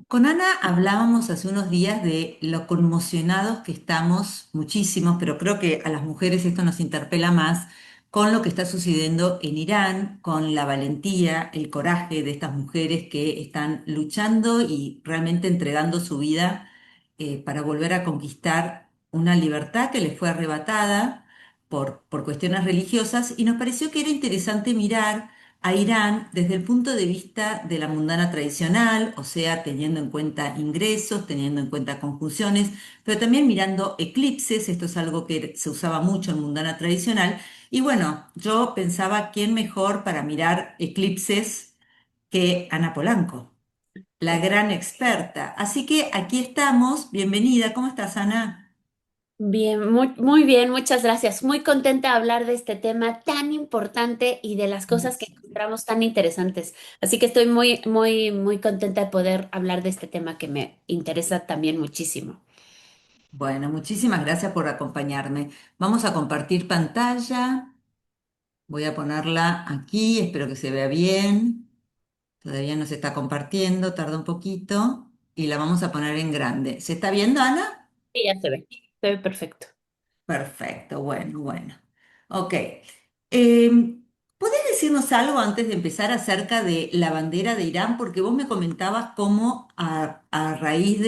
Con Ana hablábamos hace unos días de lo conmocionados que estamos, muchísimos, pero creo que a las mujeres esto nos interpela más, con lo que está sucediendo en Irán, con la valentía, el coraje de estas mujeres que están luchando y realmente entregando su vida para volver a conquistar una libertad que les fue arrebatada por cuestiones religiosas. Y nos pareció que era interesante mirar a Irán desde el punto de vista de la mundana tradicional, o sea, teniendo en cuenta ingresos, teniendo en cuenta conjunciones, pero también mirando eclipses. Esto es algo que se usaba mucho en mundana tradicional. Y bueno, yo pensaba, ¿quién mejor para mirar eclipses que Ana Polanco, la gran experta? Así que aquí estamos. Bienvenida. ¿Cómo estás, Ana? Bien, muy bien, muchas gracias. Muy contenta de hablar de este tema tan importante y de las cosas que encontramos tan interesantes. Así que estoy muy contenta de poder hablar de este tema que me interesa también muchísimo. Bueno, muchísimas gracias por acompañarme. Vamos a compartir pantalla. Voy a ponerla aquí, espero que se vea bien. Todavía no se está compartiendo, tarda un poquito. Y la vamos a poner en grande. ¿Se está viendo, Ana? Sí, ya se ve perfecto. Perfecto, bueno. Ok. ¿Podés decirnos algo antes de empezar acerca de la bandera de Irán? Porque vos me comentabas cómo a raíz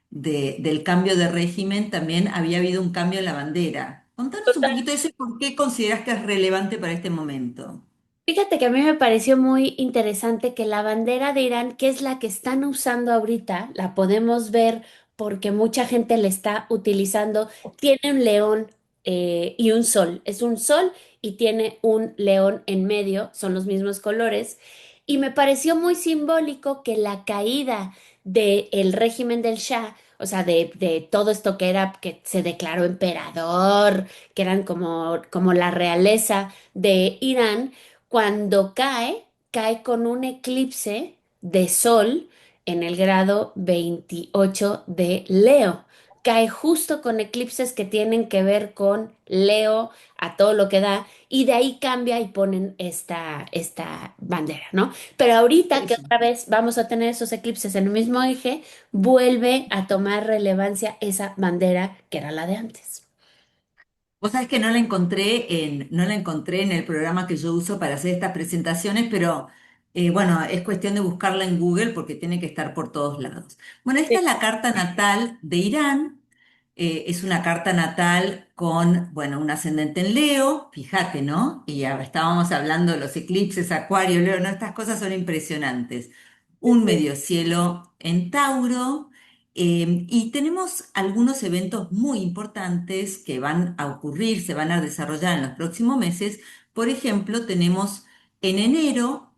del cambio de régimen también había habido un cambio en la bandera. Contanos un poquito de eso y por qué considerás que es relevante para este momento. Fíjate que a mí me pareció muy interesante que la bandera de Irán, que es la que están usando ahorita, la podemos ver porque mucha gente la está utilizando, tiene un león y un sol. Es un sol y tiene un león en medio, son los mismos colores. Y me pareció muy simbólico que la caída del régimen del Shah, o sea, de todo esto que era, que se declaró emperador, que eran como la realeza de Irán, cuando cae con un eclipse de sol en el grado 28 de Leo. Cae justo con eclipses que tienen que ver con Leo a todo lo que da, y de ahí cambia y ponen esta bandera, ¿no? Pero ahorita que otra vez vamos a tener esos eclipses en el mismo eje, vuelve a tomar relevancia esa bandera que era la de antes. Vos sabés que no la encontré en el programa que yo uso para hacer estas presentaciones, pero bueno, es cuestión de buscarla en Google porque tiene que estar por todos lados. Bueno, esta es la carta natal de Irán. Es una carta natal con, bueno, un ascendente en Leo, fíjate, ¿no? Y ya estábamos hablando de los eclipses, Acuario, Leo, ¿no? Estas cosas son impresionantes. Un medio cielo en Tauro. Y tenemos algunos eventos muy importantes que van a ocurrir, se van a desarrollar en los próximos meses. Por ejemplo, tenemos en enero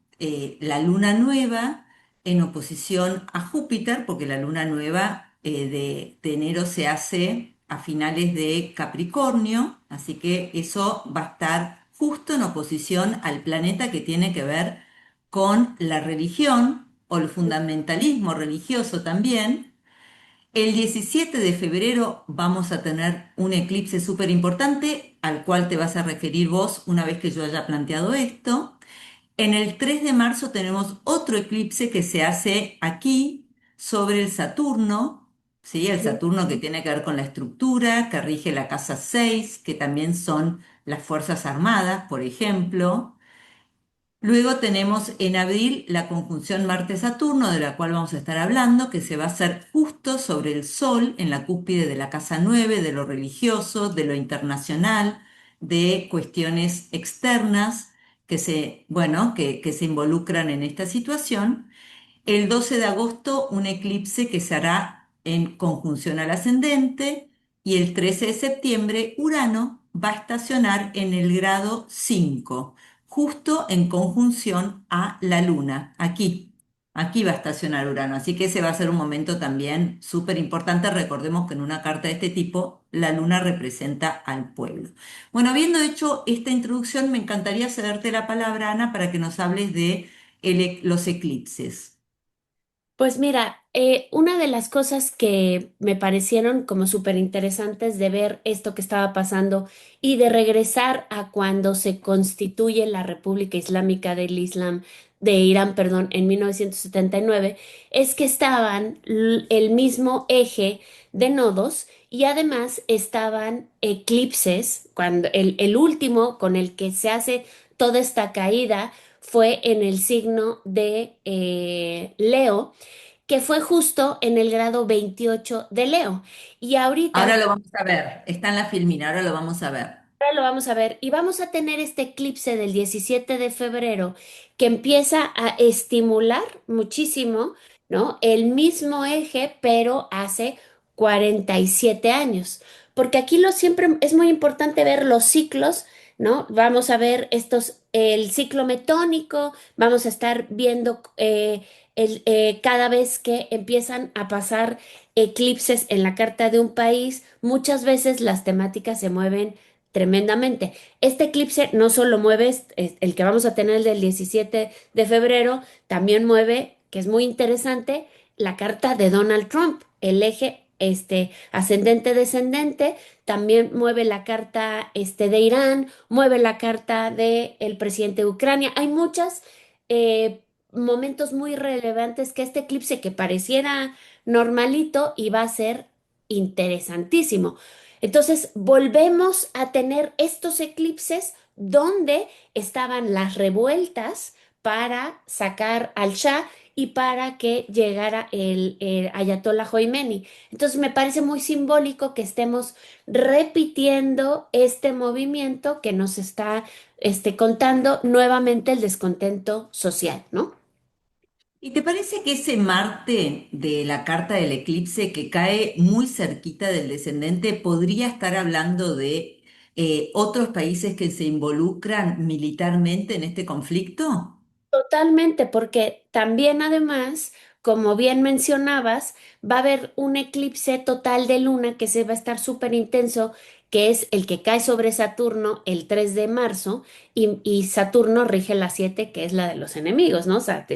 la luna nueva en oposición a Júpiter, porque la luna nueva de enero se hace a finales de Capricornio, así que eso va a estar justo en oposición al planeta que tiene que ver con la religión o el fundamentalismo religioso también. El 17 de febrero vamos a tener un eclipse súper importante al cual te vas a referir vos una vez que yo haya planteado esto. En el 3 de marzo tenemos otro eclipse que se hace aquí sobre el Saturno, ¿sí? El Saturno que tiene que ver con la estructura, que rige la casa 6, que también son las Fuerzas Armadas, por ejemplo. Luego tenemos en abril la conjunción Marte-Saturno, de la cual vamos a estar hablando, que se va a hacer justo sobre el Sol, en la cúspide de la casa 9, de lo religioso, de lo internacional, de cuestiones externas bueno, que se involucran en esta situación. El 12 de agosto, un eclipse que se hará en conjunción al ascendente, y el 13 de septiembre, Urano va a estacionar en el grado 5, justo en conjunción a la Luna. Aquí va a estacionar Urano, así que ese va a ser un momento también súper importante. Recordemos que en una carta de este tipo, la Luna representa al pueblo. Bueno, habiendo hecho esta introducción, me encantaría cederte la palabra, Ana, para que nos hables de los eclipses. Pues mira, una de las cosas que me parecieron como súper interesantes de ver esto que estaba pasando y de regresar a cuando se constituye la República Islámica del Islam de Irán, perdón, en 1979, es que estaban el mismo eje de nodos y además estaban eclipses, cuando el último con el que se hace toda esta caída fue en el signo de Leo, que fue justo en el grado 28 de Leo. Y ahorita Ahora lo vamos a ver, está en la filmina, ahora lo vamos a ver. ahora lo vamos a ver y vamos a tener este eclipse del 17 de febrero que empieza a estimular muchísimo, ¿no? El mismo eje, pero hace 47 años. Porque aquí lo siempre es muy importante ver los ciclos, ¿no? Vamos a ver el ciclo metónico, vamos a estar viendo cada vez que empiezan a pasar eclipses en la carta de un país, muchas veces las temáticas se mueven tremendamente. Este eclipse no solo mueve el que vamos a tener el del 17 de febrero, también mueve, que es muy interesante, la carta de Donald Trump, el eje ascendente-descendente, también mueve la carta de Irán, mueve la carta del presidente de Ucrania. Hay muchos momentos muy relevantes que este eclipse que pareciera normalito y va a ser interesantísimo. Entonces, volvemos a tener estos eclipses donde estaban las revueltas para sacar al Shah y para que llegara el Ayatollah Khomeini. Entonces, me parece muy simbólico que estemos repitiendo este movimiento que nos está contando nuevamente el descontento social, ¿no? ¿Y te parece que ese Marte de la carta del eclipse que cae muy cerquita del descendente podría estar hablando de otros países que se involucran militarmente en este conflicto? Totalmente, porque también además, como bien mencionabas, va a haber un eclipse total de luna que se va a estar súper intenso, que es el que cae sobre Saturno el 3 de marzo, y Saturno rige la 7 que es la de los enemigos, ¿no? O sea,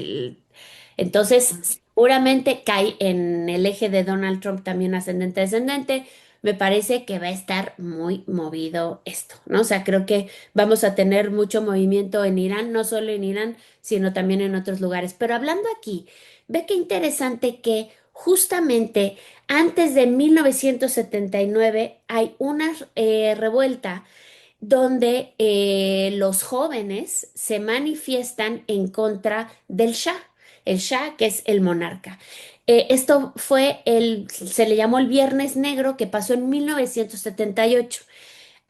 entonces, seguramente cae en el eje de Donald Trump también ascendente-descendente. Me parece que va a estar muy movido esto, ¿no? O sea, creo que vamos a tener mucho movimiento en Irán, no solo en Irán, sino también en otros lugares. Pero hablando aquí, ve qué interesante que justamente antes de 1979 hay una revuelta donde los jóvenes se manifiestan en contra del Shah, el Shah que es el monarca. Esto fue se le llamó el Viernes Negro que pasó en 1978.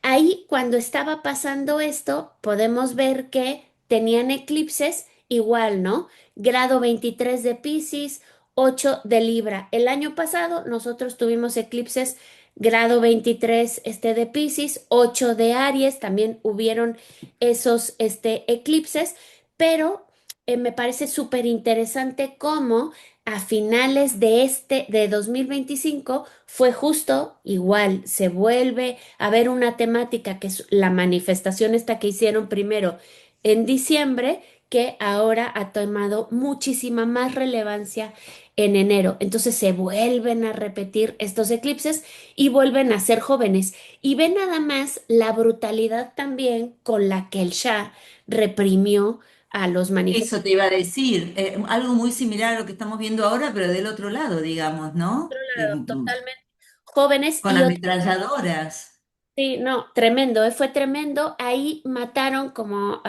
Ahí, cuando estaba pasando esto, podemos ver que tenían eclipses igual, ¿no? Grado 23 de Piscis, 8 de Libra. El año pasado nosotros tuvimos eclipses grado 23 de Piscis, 8 de Aries, también hubieron esos eclipses, pero me parece súper interesante cómo a finales de 2025 fue justo igual, se vuelve a ver una temática que es la manifestación esta que hicieron primero en diciembre, que ahora ha tomado muchísima más relevancia en enero. Entonces se vuelven a repetir estos eclipses y vuelven a ser jóvenes. Y ve nada más la brutalidad también con la que el Shah reprimió a los Eso manifestantes. te iba a decir, algo muy similar a lo que estamos viendo ahora, pero del otro lado, digamos, ¿no? Totalmente jóvenes Con y ametralladoras. sí, no, tremendo, fue tremendo. Ahí mataron como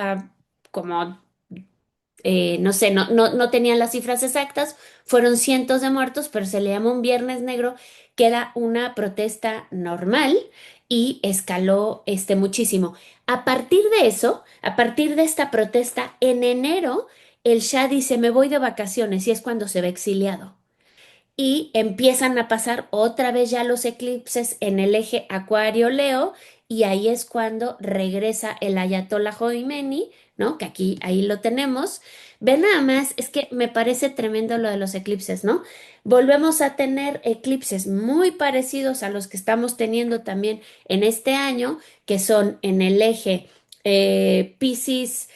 no sé, no tenían las cifras exactas, fueron cientos de muertos, pero se le llamó un Viernes Negro, que era una protesta normal y escaló muchísimo. A partir de eso, a partir de esta protesta, en enero, el Shah dice, me voy de vacaciones y es cuando se ve exiliado y empiezan a pasar otra vez ya los eclipses en el eje Acuario-Leo y ahí es cuando regresa el Ayatollah Khomeini, ¿no? Que aquí, ahí lo tenemos. Ve nada más, es que me parece tremendo lo de los eclipses, ¿no? Volvemos a tener eclipses muy parecidos a los que estamos teniendo también en este año, que son en el eje Piscis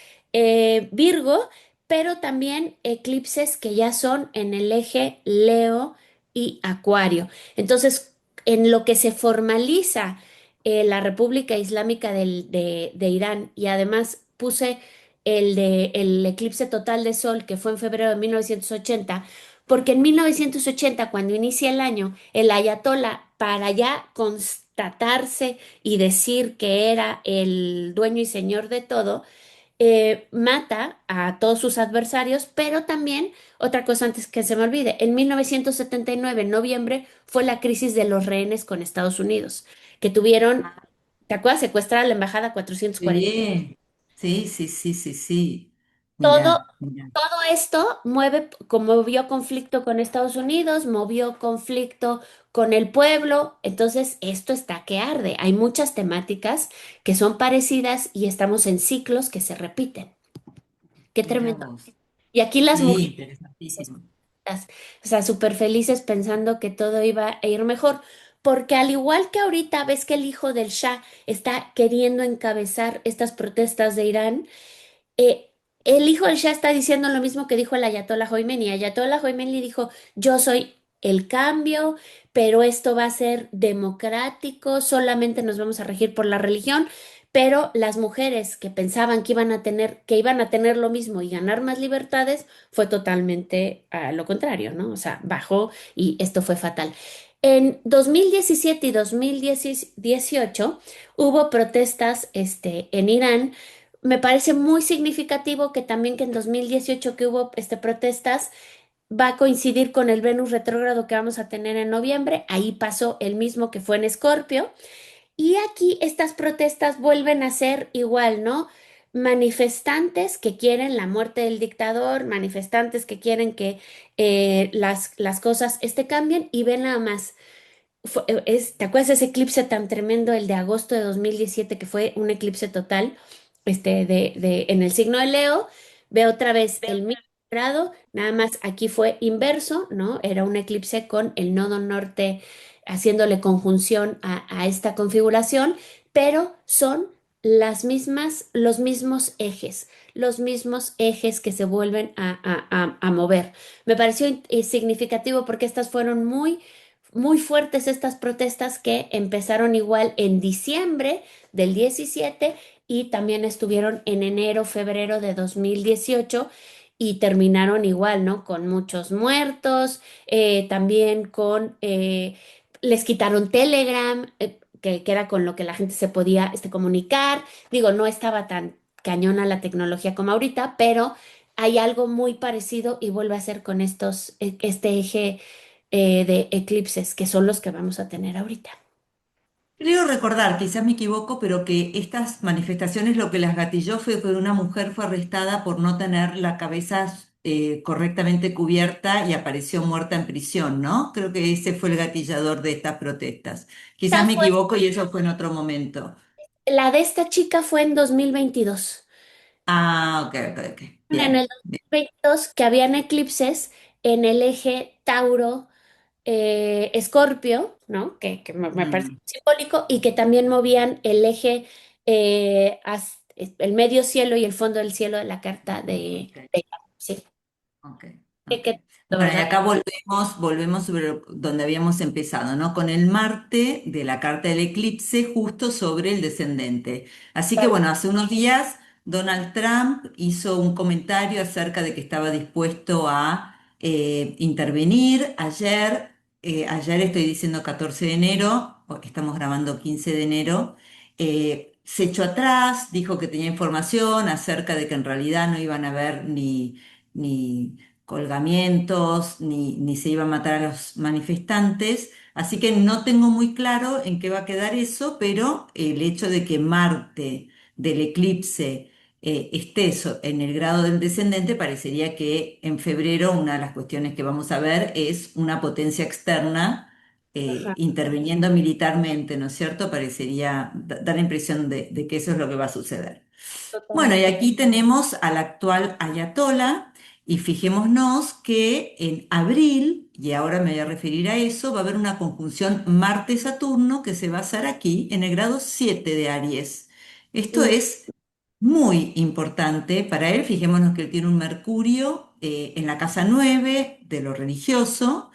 Virgo, pero también eclipses que ya son en el eje Leo y Acuario. Entonces, en lo que se formaliza la República Islámica de Irán, y además puse el de el eclipse total de Sol, que fue en febrero de 1980, porque en 1980, cuando inicia el año, el ayatolá, para ya constatarse y decir que era el dueño y señor de todo, mata a todos sus adversarios, pero también, otra cosa antes que se me olvide, en 1979, en noviembre, fue la crisis de los rehenes con Estados Unidos, que tuvieron, ¿te acuerdas? Secuestrar a la embajada 440. Sí, sí, sí, sí, sí, sí. Todo, Mirá, mirá. todo esto mueve, como movió conflicto con Estados Unidos, movió conflicto con el pueblo, entonces esto está que arde. Hay muchas temáticas que son parecidas y estamos en ciclos que se repiten. Qué Mirá tremendo. vos. Y aquí las Sí, mujeres, interesantísimo. o sea, súper felices pensando que todo iba a ir mejor, porque al igual que ahorita ves que el hijo del Shah está queriendo encabezar estas protestas de Irán, eh, el hijo del Shah está diciendo lo mismo que dijo el Ayatollah Khomeini. Ayatollah Khomeini dijo, yo soy el cambio, pero esto va a ser democrático, solamente nos vamos a regir por la religión, pero las mujeres que pensaban que iban a tener lo mismo y ganar más libertades, fue totalmente a lo contrario, ¿no? O sea, bajó y esto fue fatal. En 2017 y 2018 hubo protestas, en Irán. Me parece muy significativo que también que en 2018 que hubo protestas va a coincidir con el Venus retrógrado que vamos a tener en noviembre. Ahí pasó el mismo que fue en Escorpio. Y aquí estas protestas vuelven a ser igual, ¿no? Manifestantes que quieren la muerte del dictador, manifestantes que quieren que las cosas cambien y ven nada más. ¿Te acuerdas de ese eclipse tan tremendo, el de agosto de 2017 que fue un eclipse total, en el signo de Leo? Ve otra vez el mismo grado, nada más aquí fue inverso, ¿no? Era un eclipse con el nodo norte haciéndole conjunción a esta configuración, pero son los mismos ejes que se vuelven a mover. Me pareció significativo porque estas fueron muy fuertes estas protestas que empezaron igual en diciembre del 17 y también estuvieron en enero, febrero de 2018 y terminaron igual, ¿no? Con muchos muertos, también les quitaron Telegram, que era con lo que la gente se podía comunicar. Digo, no estaba tan cañona la tecnología como ahorita, pero hay algo muy parecido y vuelve a ser con este eje de eclipses, que son los que vamos a tener ahorita. Creo recordar, quizás me equivoco, pero que estas manifestaciones lo que las gatilló fue que una mujer fue arrestada por no tener la cabeza correctamente cubierta y apareció muerta en prisión, ¿no? Creo que ese fue el gatillador de estas protestas. Quizás Esta me fue, equivoco y eso fue en otro momento. la de esta chica fue en 2022. Ah, ok, ok, ok. En el Bien, bien. 2022 que habían eclipses en el eje Tauro, Escorpio, ¿no? Que me parece Mm, simbólico y que también movían el eje, el medio cielo y el fondo del cielo de la carta ok. sí, Ok, que, ok. la Bueno, y verdad. acá volvemos sobre donde habíamos empezado, ¿no? Con el Marte de la carta del eclipse justo sobre el descendente. Así que bueno, hace unos días Donald Trump hizo un comentario acerca de que estaba dispuesto a intervenir. Ayer estoy diciendo 14 de enero, porque estamos grabando 15 de enero, se echó atrás, dijo que tenía información acerca de que en realidad no iban a haber ni colgamientos, ni se iba a matar a los manifestantes. Así que no tengo muy claro en qué va a quedar eso, pero el hecho de que Marte del eclipse esté en el grado del descendente, parecería que en febrero una de las cuestiones que vamos a ver es una potencia externa Ajá, interviniendo militarmente, ¿no es cierto? Parecería dar la impresión de que eso es lo que va a suceder. Bueno, y totalmente. aquí tenemos al actual ayatolá y fijémonos que en abril, y ahora me voy a referir a eso, va a haber una conjunción Marte-Saturno que se va a hacer aquí en el grado 7 de Aries. Esto Mm, es muy importante para él. Fijémonos que él tiene un Mercurio en la casa 9 de lo religioso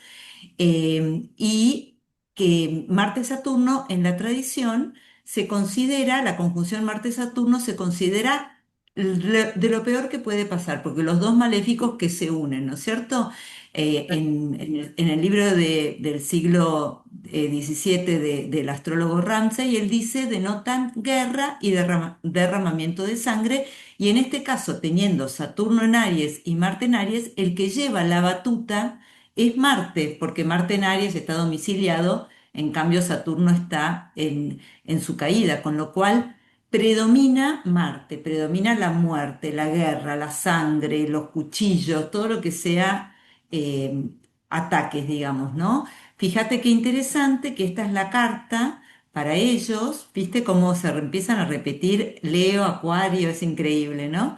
y que Marte-Saturno en la tradición se considera, la conjunción Marte-Saturno se considera de lo peor que puede pasar, porque los dos maléficos que se unen, ¿no es cierto? En el libro del siglo XVII del astrólogo Ramsay, él dice, denotan guerra y derramamiento de sangre, y en este caso, teniendo Saturno en Aries y Marte en Aries, el que lleva la batuta es Marte, porque Marte en Aries está domiciliado, en cambio Saturno está en su caída, con lo cual predomina Marte, predomina la muerte, la guerra, la sangre, los cuchillos, todo lo que sea eh, ataques, digamos, ¿no? Fíjate qué interesante que esta es la carta para ellos, ¿viste cómo se empiezan a repetir Leo, Acuario? Es increíble, ¿no?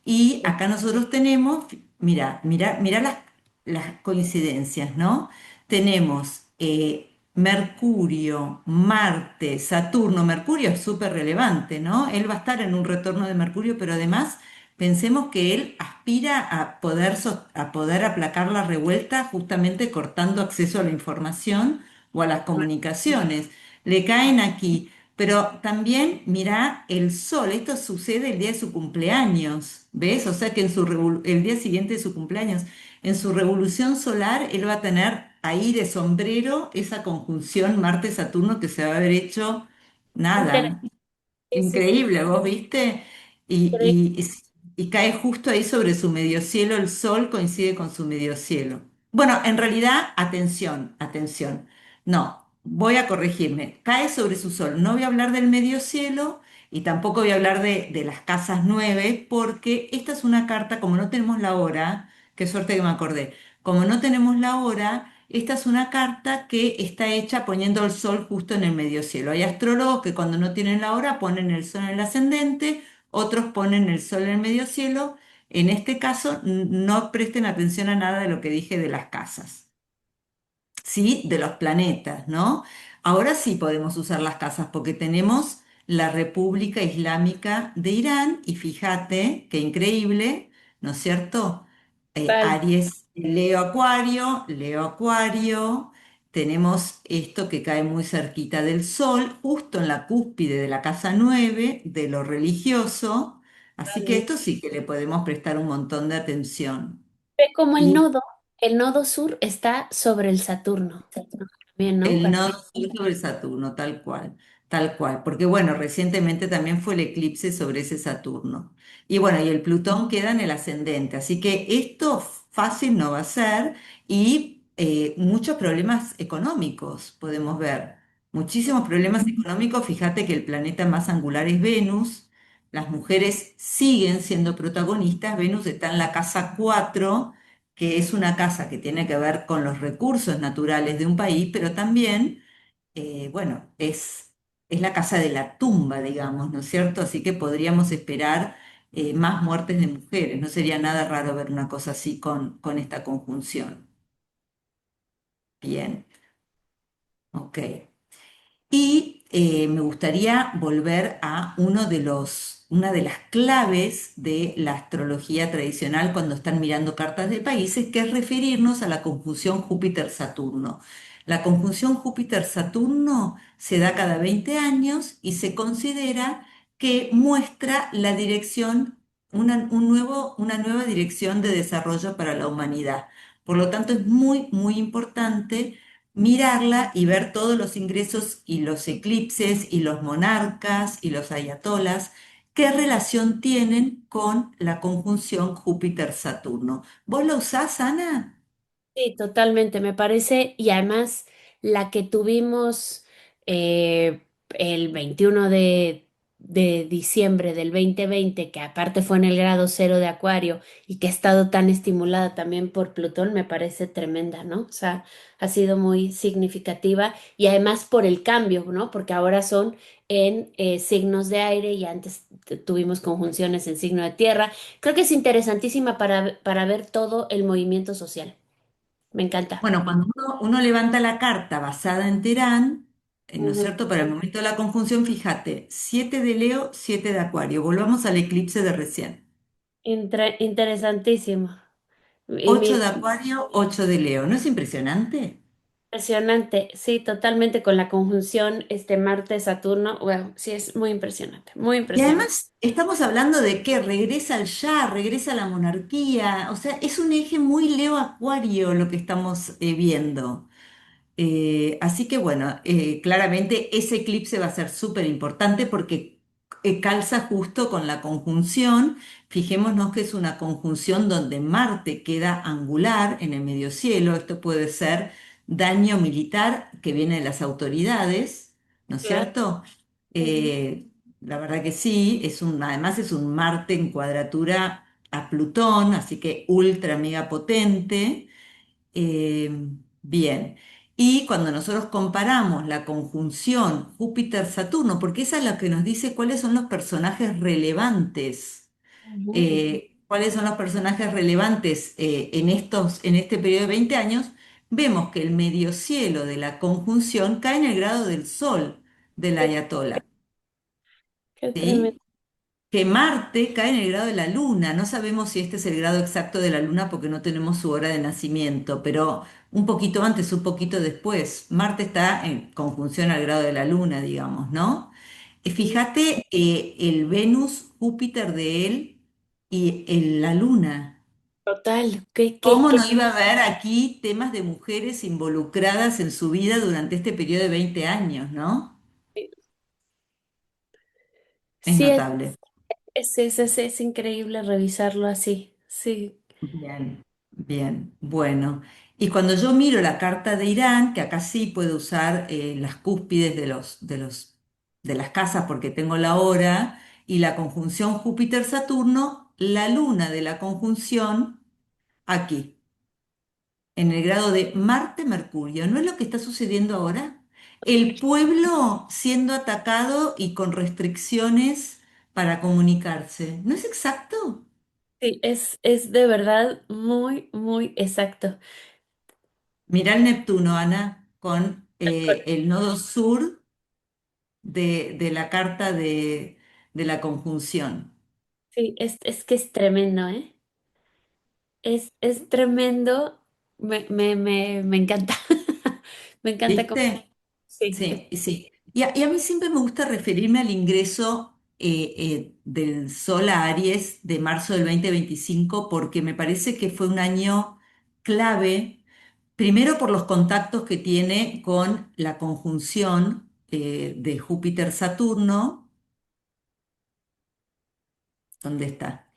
Y acá nosotros tenemos, mira, mira, mira las coincidencias, ¿no? Tenemos Mercurio, Marte, Saturno. Mercurio es súper relevante, ¿no? Él va a estar en un retorno de Mercurio, pero además pensemos que él aspira a poder, a poder aplacar la revuelta justamente cortando acceso a la información o a las comunicaciones. Le caen aquí. Pero también mira el sol, esto sucede el día de su cumpleaños, ¿ves? O sea que el día siguiente de su cumpleaños, en su revolución solar, él va a tener ahí de sombrero esa conjunción Marte-Saturno que se va a haber hecho Interesante. nada. Sí, sí, sí. Increíble, vos viste, y, Increíble. y cae justo ahí sobre su medio cielo, el sol coincide con su medio cielo. Bueno, en realidad, atención, atención, no, voy a corregirme, cae sobre su sol, no voy a hablar del medio cielo y tampoco voy a hablar de las casas 9, porque esta es una carta, como no tenemos la hora, qué suerte que me acordé, como no tenemos la hora, esta es una carta que está hecha poniendo el sol justo en el medio cielo. Hay astrólogos que cuando no tienen la hora ponen el sol en el ascendente, otros ponen el sol en el medio cielo. En este caso, no presten atención a nada de lo que dije de las casas, ¿sí? De los planetas, ¿no? Ahora sí podemos usar las casas porque tenemos la República Islámica de Irán y fíjate qué increíble, ¿no es cierto? Vale. Aries, Leo Acuario, tenemos esto que cae muy cerquita del Sol, justo en la cúspide de la casa 9 de lo religioso, así que Vale. esto sí que le podemos prestar un montón de atención. Ve como el nodo sur está sobre el Saturno. Bien, ¿no? El nodo sur sobre Saturno, tal cual, porque bueno, recientemente también fue el eclipse sobre ese Saturno. Y bueno, y el Plutón queda en el ascendente, así que esto fácil no va a ser y muchos problemas económicos podemos ver, muchísimos problemas económicos. Fíjate que el planeta más angular es Venus, las mujeres siguen siendo protagonistas, Venus está en la casa 4, que es una casa que tiene que ver con los recursos naturales de un país, pero también, bueno, es la casa de la tumba, digamos, ¿no es cierto? Así que podríamos esperar más muertes de mujeres. No sería nada raro ver una cosa así con esta conjunción. Bien, ok. Y me gustaría volver a una de las claves de la astrología tradicional cuando están mirando cartas de países, que es referirnos a la conjunción Júpiter-Saturno. La conjunción Júpiter-Saturno se da cada 20 años y se considera que muestra la dirección, una nueva dirección de desarrollo para la humanidad. Por lo tanto, es muy, muy importante mirarla y ver todos los ingresos y los eclipses y los monarcas y los ayatolas, qué relación tienen con la conjunción Júpiter-Saturno. ¿Vos lo usás, Ana? Sí, totalmente, me parece. Y además, la que tuvimos el 21 de diciembre del 2020, que aparte fue en el grado cero de Acuario y que ha estado tan estimulada también por Plutón, me parece tremenda, ¿no? O sea, ha sido muy significativa y además por el cambio, ¿no? Porque ahora son en signos de aire y antes tuvimos conjunciones en signo de tierra. Creo que es interesantísima para ver todo el movimiento social. Me encanta. Bueno, cuando uno levanta la carta basada en Terán, ¿no es Ujú. cierto? Para el momento de la conjunción, fíjate, 7 de Leo, 7 de Acuario. Volvamos al eclipse de recién. Interesantísimo. Y 8 mira, de Acuario, 8 de Leo. ¿No es impresionante? Impresionante, sí, totalmente con la conjunción Marte-Saturno. Wow, sí, es muy impresionante, muy Y impresionante. además estamos hablando de que regresa al ya, regresa a la monarquía, o sea, es un eje muy Leo Acuario lo que estamos viendo. Así que bueno, claramente ese eclipse va a ser súper importante porque calza justo con la conjunción. Fijémonos que es una conjunción donde Marte queda angular en el medio cielo. Esto puede ser daño militar que viene de las autoridades, ¿no es Claro. cierto? Ujú. Eh, la verdad que sí, además es un Marte en cuadratura a Plutón, así que ultra mega potente. Eh, bien. Y cuando nosotros comparamos la conjunción Júpiter-Saturno, porque esa es la que nos dice cuáles son los personajes relevantes, Ujú. cuáles son los personajes relevantes en este periodo de 20 años, vemos que el medio cielo de la conjunción cae en el grado del Sol del Qué, Ayatolá, qué tremendo. ¿sí? Que Marte cae en el grado de la Luna. No sabemos si este es el grado exacto de la Luna porque no tenemos su hora de nacimiento, pero un poquito antes, un poquito después. Marte está en conjunción al grado de la Luna, digamos, ¿no? Sí, Fíjate el Venus, Júpiter de él y la Luna. total, qué, qué, ¿Cómo qué. no iba a haber aquí temas de mujeres involucradas en su vida durante este periodo de 20 años, ¿no? Es Sí, notable. es increíble revisarlo así. Sí. Bien, bien, bueno. Y cuando yo miro la carta de Irán, que acá sí puedo usar las cúspides de las casas porque tengo la hora, y la conjunción Júpiter-Saturno, la luna de la conjunción aquí, en el grado de Marte-Mercurio. ¿No es lo que está sucediendo ahora? El pueblo siendo atacado y con restricciones para comunicarse. ¿No es exacto? Sí, es de verdad muy, muy exacto. Mirá el Neptuno, Ana, con el nodo sur de la carta de la conjunción. Sí, es que es tremendo, ¿eh? Es tremendo. Me encanta. Me encanta cómo. ¿Viste? Sí, Sí, sí. Y a mí siempre me gusta referirme al ingreso del Sol a Aries de marzo del 2025 porque me parece que fue un año clave, primero por los contactos que tiene con la conjunción de Júpiter-Saturno. ¿Dónde está?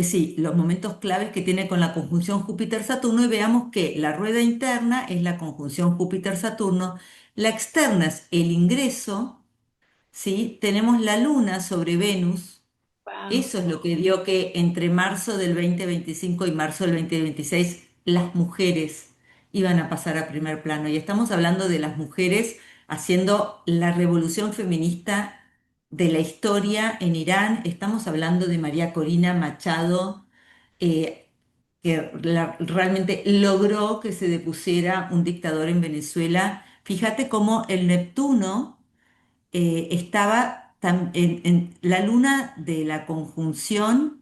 Sí, los momentos claves que tiene con la conjunción Júpiter-Saturno y veamos que la rueda interna es la conjunción Júpiter-Saturno, la externa es el ingreso, ¿sí? Tenemos la Luna sobre Venus, wow. eso es lo que dio que entre marzo del 2025 y marzo del 2026 las mujeres iban a pasar a primer plano. Y estamos hablando de las mujeres haciendo la revolución feminista de la historia en Irán. Estamos hablando de María Corina Machado, eh, que realmente logró que se depusiera un dictador en Venezuela. Fíjate cómo el Neptuno estaba en la luna de la conjunción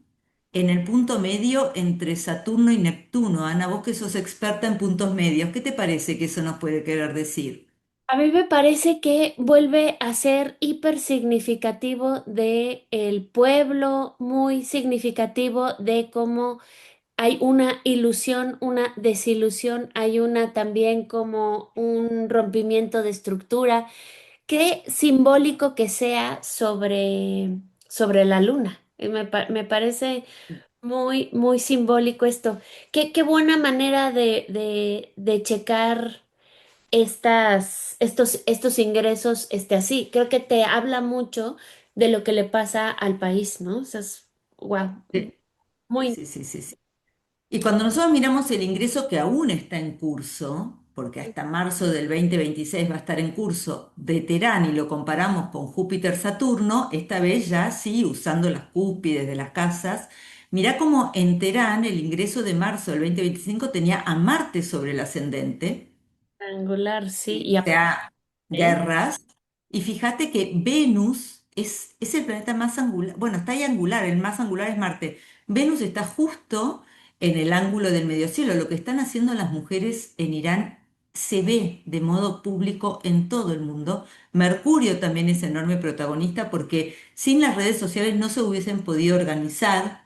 en el punto medio entre Saturno y Neptuno. Ana, vos que sos experta en puntos medios, ¿qué te parece que eso nos puede querer decir? A mí me parece que vuelve a ser hiper significativo de el pueblo, muy significativo de cómo hay una ilusión, una desilusión, hay una también como un rompimiento de estructura. Qué simbólico que sea sobre la luna. Me parece muy, muy simbólico esto. Qué buena manera de checar estos ingresos, así. Creo que te habla mucho de lo que le pasa al país, ¿no? O sea, wow, Sí, muy sí, sí, sí, sí. Y cuando nosotros miramos el ingreso que aún está en curso, porque hasta marzo del 2026 va a estar en curso de Terán y lo comparamos con Júpiter-Saturno, esta vez ya sí usando las cúspides de las casas, mirá cómo en Terán el ingreso de marzo del 2025 tenía a Marte sobre el ascendente, angular, sí, o y aparte, sea, guerras, y fíjate que Venus es el planeta más angular, bueno, está ahí angular, el más angular es Marte. Venus está justo en el ángulo del mediocielo. Lo que están haciendo las mujeres en Irán se ve de modo público en todo el mundo. Mercurio también es enorme protagonista porque sin las redes sociales no se hubiesen podido organizar.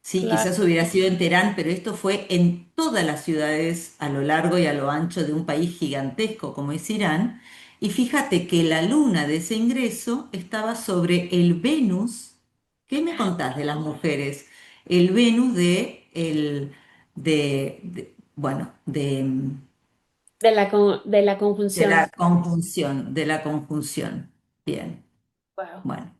Sí, Claro. quizás hubiera sido en Teherán, pero esto fue en todas las ciudades a lo largo y a lo ancho de un país gigantesco como es Irán. Y fíjate que la luna de ese ingreso estaba sobre el Venus. ¿Qué me contás de las mujeres? El Venus bueno, De la conjunción. de la conjunción. Bien, Wow. bueno.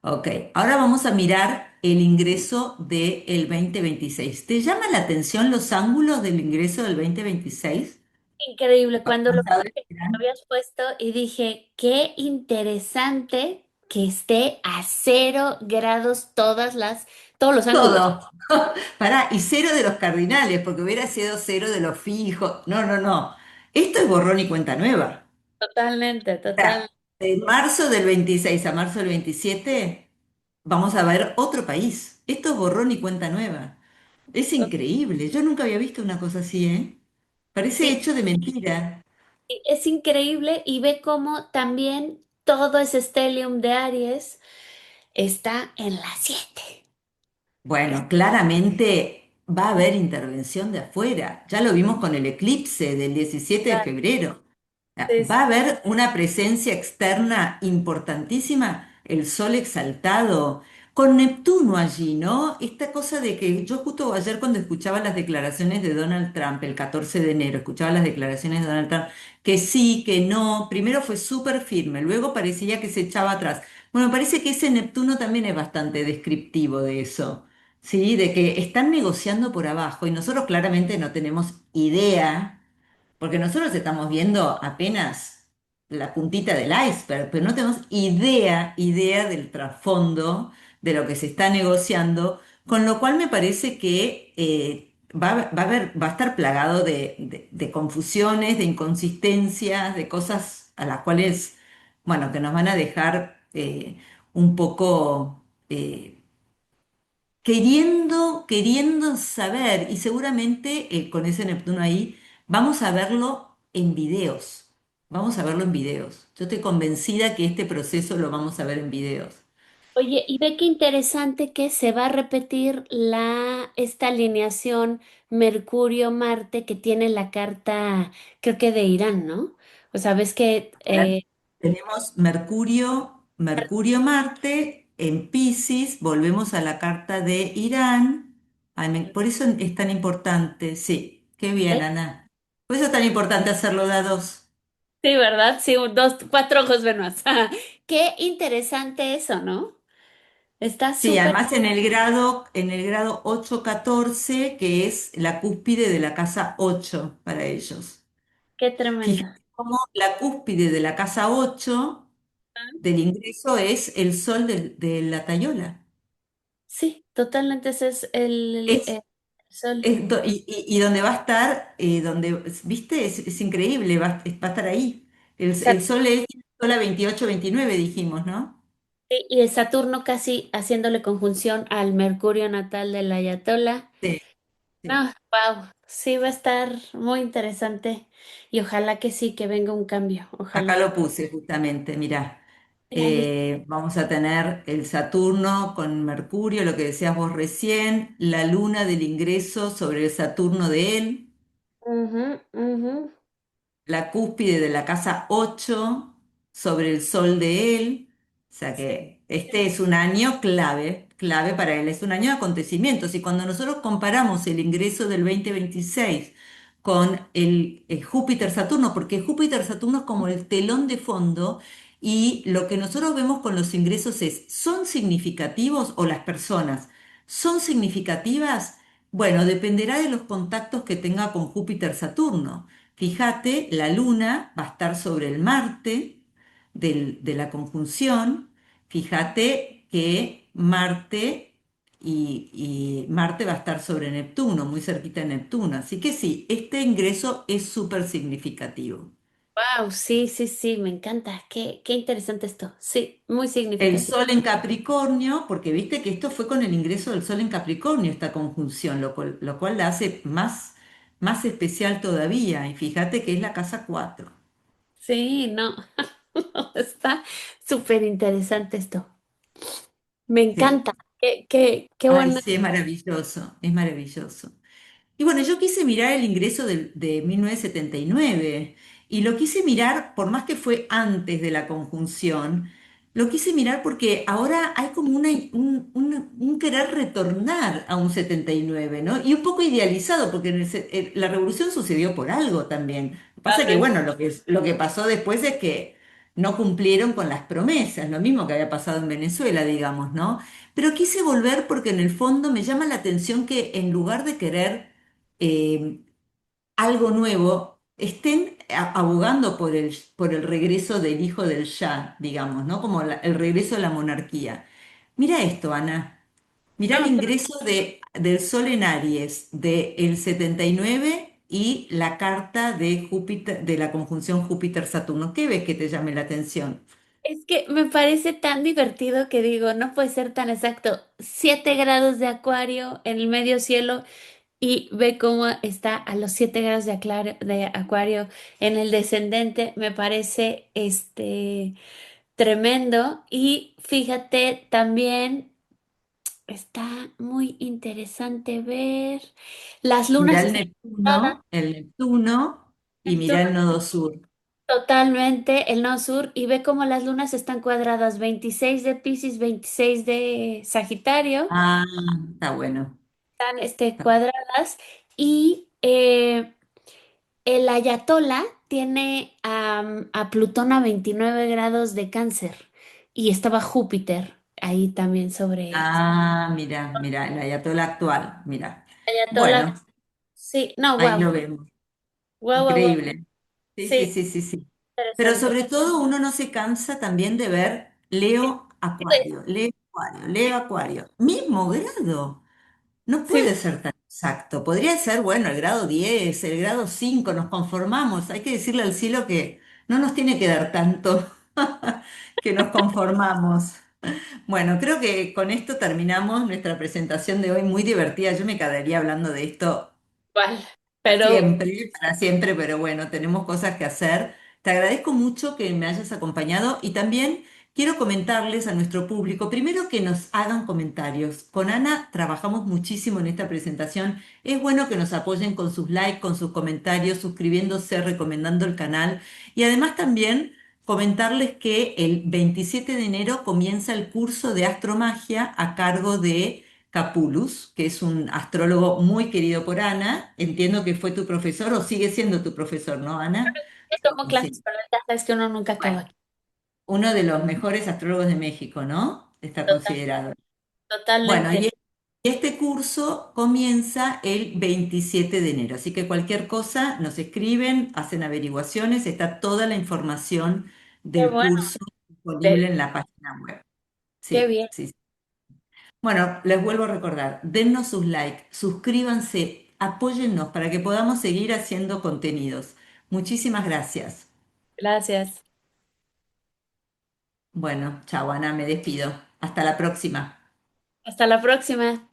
Ok, ahora vamos a mirar el ingreso del 2026. ¿Te llama la atención los ángulos del ingreso del 2026? Increíble. Cuando lo Basado en lo Irán. habías puesto y dije, qué interesante que esté a 0 grados todos los ángulos. Todo. Pará, y cero de los cardinales, porque hubiera sido cero de los fijos. No, no, no. Esto es borrón y cuenta nueva. Totalmente, O sea, total. de marzo del 26 a marzo del 27 vamos a ver otro país. Esto es borrón y cuenta nueva. Es increíble. Yo nunca había visto una cosa así, ¿eh? Parece Sí, hecho de mentira. es increíble y ve cómo también todo ese stellium de Aries está en la 7. Bueno, claramente va a haber intervención de afuera. Ya lo vimos con el eclipse del 17 de febrero. Sí, Va sí, a haber una presencia externa importantísima, el Sol exaltado, con Neptuno allí, ¿no? Esta cosa de que yo justo ayer cuando escuchaba las declaraciones de Donald Trump, el 14 de enero, escuchaba las declaraciones de Donald Trump, que sí, que no, primero fue súper firme, luego parecía que se echaba atrás. Bueno, parece que ese Neptuno también es bastante descriptivo de eso, ¿sí? De que están negociando por abajo y nosotros claramente no tenemos idea porque nosotros estamos viendo apenas la puntita del iceberg, pero no tenemos idea del trasfondo de lo que se está negociando, con lo cual me parece que va a estar plagado de confusiones, de inconsistencias, de cosas a las cuales, bueno, que nos van a dejar un poco queriendo saber, y seguramente con ese Neptuno ahí, vamos a verlo en videos. Vamos a verlo en videos. Yo estoy convencida que este proceso lo vamos a ver en videos. oye, y ve qué interesante que se va a repetir esta alineación Mercurio-Marte que tiene la carta, creo que de Irán, ¿no? O sea, ves que Ahora tenemos Mercurio-Marte en Piscis, volvemos a la carta de Irán. Ay, por eso es tan importante, sí, qué bien, Ana. Por eso es tan importante hacerlo de a dos. sí, ¿verdad? Sí, dos, 4 ojos ven más. Qué interesante eso, ¿no? Está Sí, súper, además en el grado 8-14, que es la cúspide de la casa 8 para ellos. qué tremendo. Fíjate cómo la cúspide de la casa 8 del ingreso es el sol de la Tayola. Sí, totalmente ese es Es, el sol. y donde va a estar, ¿viste? Es increíble, va a estar ahí. El Sa- sol es sol a 28-29, dijimos, ¿no? y el Saturno casi haciéndole conjunción al Mercurio natal del Ayatollah. Sí, sí. No, wow, sí va a estar muy interesante y ojalá que sí, que venga un cambio, Acá ojalá. lo puse justamente, mirá. Sí, ahí está. Vamos a tener el Saturno con Mercurio, lo que decías vos recién, la luna del ingreso sobre el Saturno de él, Ujú, ujú. la cúspide de la casa 8 sobre el sol de él. O sea Sí, que este es un año clave, clave para él, es un año de acontecimientos. Y cuando nosotros comparamos el ingreso del 2026 con el Júpiter-Saturno, porque Júpiter-Saturno es como el telón de fondo y lo que nosotros vemos con los ingresos es, ¿son significativos o las personas son significativas? Bueno, dependerá de los contactos que tenga con Júpiter-Saturno. Fíjate, la Luna va a estar sobre el Marte de la conjunción. Fíjate que Marte va a estar sobre Neptuno, muy cerquita de Neptuno. Así que sí, este ingreso es súper significativo. wow, sí, sí, sí, me encanta. Qué interesante esto. Sí, muy El significativo. Sol en Capricornio, porque viste que esto fue con el ingreso del Sol en Capricornio, esta conjunción, lo cual la hace más. más especial todavía. Y fíjate que es la casa 4. Sí, no, está súper interesante esto. Me Sí. encanta. Qué Ay, bueno. sí, es maravilloso, es maravilloso. Y bueno, yo quise mirar el ingreso de 1979 y lo quise mirar, por más que fue antes de la conjunción, lo quise mirar porque ahora hay como un querer retornar a un 79, ¿no? Y un poco idealizado, porque la revolución sucedió por algo también. Lo que pasa que, Totalmente. bueno, lo que pasó después es que no cumplieron con las promesas, lo mismo que había pasado en Venezuela, digamos, ¿no? Pero quise volver porque en el fondo me llama la atención que en lugar de querer eh, algo nuevo, estén abogando por el regreso del hijo del Shah, digamos, ¿no? Como el regreso de la monarquía. Mira esto, Ana. Mira el No, ingreso del Sol en Aries del 79 y la carta de Júpiter, de la conjunción Júpiter-Saturno. ¿Qué ves que te llame la atención? es que me parece tan divertido que digo, no puede ser tan exacto. 7 grados de Acuario en el medio cielo y ve cómo está a los 7 grados de Acuario en el descendente. Me parece tremendo. Y fíjate, también está muy interesante ver las Mira lunas están cuadradas. El Neptuno y mira el nodo sur. Totalmente el no sur y ve cómo las lunas están cuadradas 26 de Piscis, 26 de Sagitario, Ah, está bueno. están cuadradas y el Ayatola tiene a Plutón a 29 grados de Cáncer y estaba Júpiter ahí también sobre Ah, mira, mira, el ayatolá actual, mira. Ayatola. Bueno, Sí, no, ahí wow, lo vemos. wow, wow, wow. Increíble. Sí, sí, Sí, sí, sí, sí. Pero interesante. sobre todo uno no se cansa también de ver Leo Pues, Acuario, Leo Acuario, Leo Acuario. Mismo grado. No sí, puede ser tan exacto. Podría ser, bueno, el grado 10, el grado 5. Nos conformamos. Hay que decirle al cielo que no nos tiene que dar tanto, que nos conformamos. Bueno, creo que con esto terminamos nuestra presentación de hoy, muy divertida. Yo me quedaría hablando de esto igual. Pero para siempre, pero bueno, tenemos cosas que hacer. Te agradezco mucho que me hayas acompañado y también quiero comentarles a nuestro público, primero que nos hagan comentarios. Con Ana trabajamos muchísimo en esta presentación. Es bueno que nos apoyen con sus likes, con sus comentarios, suscribiéndose, recomendando el canal y además también comentarles que el 27 de enero comienza el curso de astromagia a cargo de Capulus, que es un astrólogo muy querido por Ana. Entiendo que fue tu profesor o sigue siendo tu profesor, ¿no, Ana? tomo Sí. clases, pero ya sabes que uno nunca acaba Bueno, aquí. uno de los mejores astrólogos de México, ¿no? Está Total, considerado. Bueno, totalmente. y este curso comienza el 27 de enero, así que cualquier cosa nos escriben, hacen averiguaciones, está toda la información Qué del bueno, curso disponible de- en la página web. qué Sí, bien. sí. Bueno, les vuelvo a recordar, dennos sus likes, suscríbanse, apóyennos para que podamos seguir haciendo contenidos. Muchísimas gracias. Gracias. Bueno, chao, Ana, me despido. Hasta la próxima. Hasta la próxima.